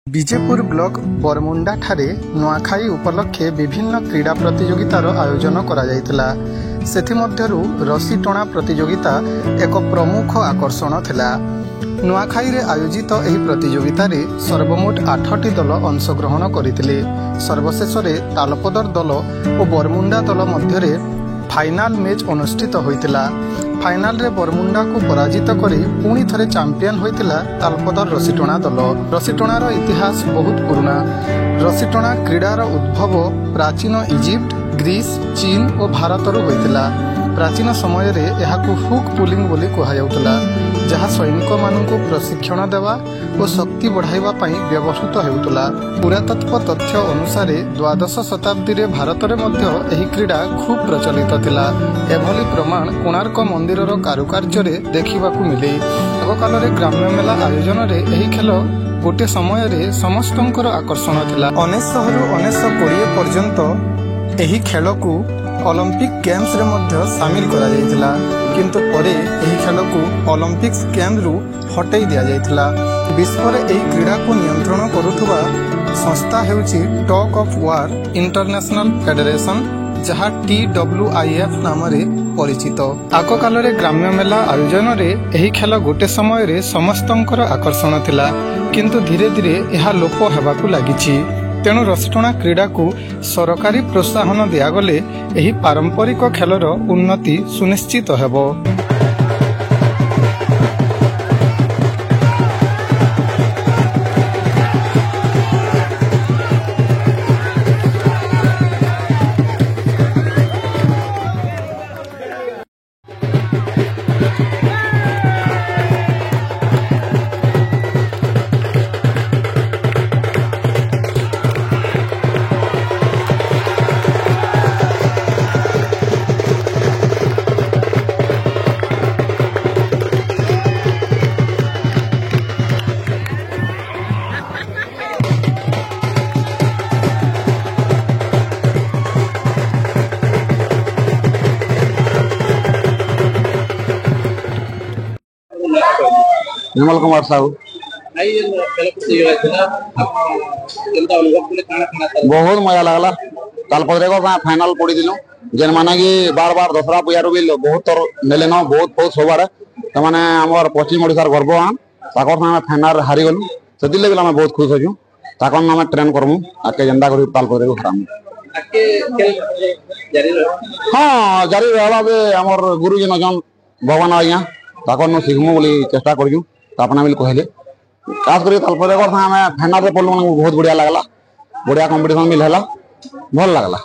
Bijepur block Bermuda ठारे नुआखाई उपलक्षे विभिन्न क्रीड़ा प्रतियोगितार आयोजन करा जायतिला। सेथिमध्यरु रस्सी टणा प्रतियोगिता एक प्रमुख आकर्षण थिला। नुआखाई रे आयोजित एही प्रतियोगिता रे सर्वमोट 8टी दल अंशग्रहण करथिले। सर्वशेष रे तालपदर दल और बरमुंडा दल मध्यरे फाइनाल मैच अनुष्ठित होइतिला। फाइनाल रे बरमुंडा को पराजित करी पुणी थरे चैंपियन होइतिला तालपदर रस्सीटणा दल। रस्सीटणार इतिहास बहुत पुराना। रस्सीटणा क्रीडार उद्भव प्राचीन इजिप्ट, ग्रीस, चीन और भारत होइतिला। प्राचीन समय रे एहाकु हुक पुलिंग बोली कहा जाउतला, जहाँ सैनिक मानकु प्रशिक्षण देवा और शक्ति बढ़ाइबा पई व्यवहृत हेउतला। पुरातत्व तथ्य अनुसार द्वादश शताब्दी रे भारत रे मध्य एही क्रीडा खूब प्रचलित थिला। एभली प्रमाण कोणार्क मंदिरर कारुकार्य रे देखिबाकू मिले। आगकाल रे ग्राम्य मेला आयोजन रे एही खेल गोटे समय रे समस्तंकर आकर्षण थिला। 1900 रु 1920 पर्यंत एही खेलकू ओलंपिक गेम्स रे मध्य शामिल करा जायतिला, किंतु परे एही खेलकू ओलंपिक्स गेम रु हटाई दिया जायतिला। विश्व रे एही क्रीडा को नियंत्रण करुथुवा संस्था हेउची tug of war international federation, जहाँ TWIF नाम रे परिचित। आग काल रे ग्राम्य मेला आयोजन रे एही खेल गोटे समय रे समस्तंकर आकर्षण थिला, किंतु धीरे धीरे यह लोप हेबाकू लागिछि। तेणु रस्सीटणा क्रीडा को सरकारी प्रोत्साहन दियागले एही पारंपरिक खेलर उन्नति सुनिश्चित हेबो। निर्मल कुमार साहू बहुत मजा लगला। तालपदरे फाइनाल पड़ी जेन माने कि बार बार दसरा पूजा भी बहुत थर नेले न बहुत बहुत सबुआड़े तो मैंने आम पश्चिम ओडिशार गर्व हाँ ताकर फाइनाल हारी गलु से आम बहुत खुश अच्छु। ताकन आम ट्रेन करमु आके जेनता कर तालपदरे हरामु। हाँ जारी रहा आमर गुरुजन जन भगवान आज्ञा ताकन शिखमु बोली चेष्टा करूँ। अपना बिल कहले खास कर तालपदरे फाइनाल पड़ू बहुत बढ़िया लगला। बढ़िया कंपटीशन भी है, भल लगला।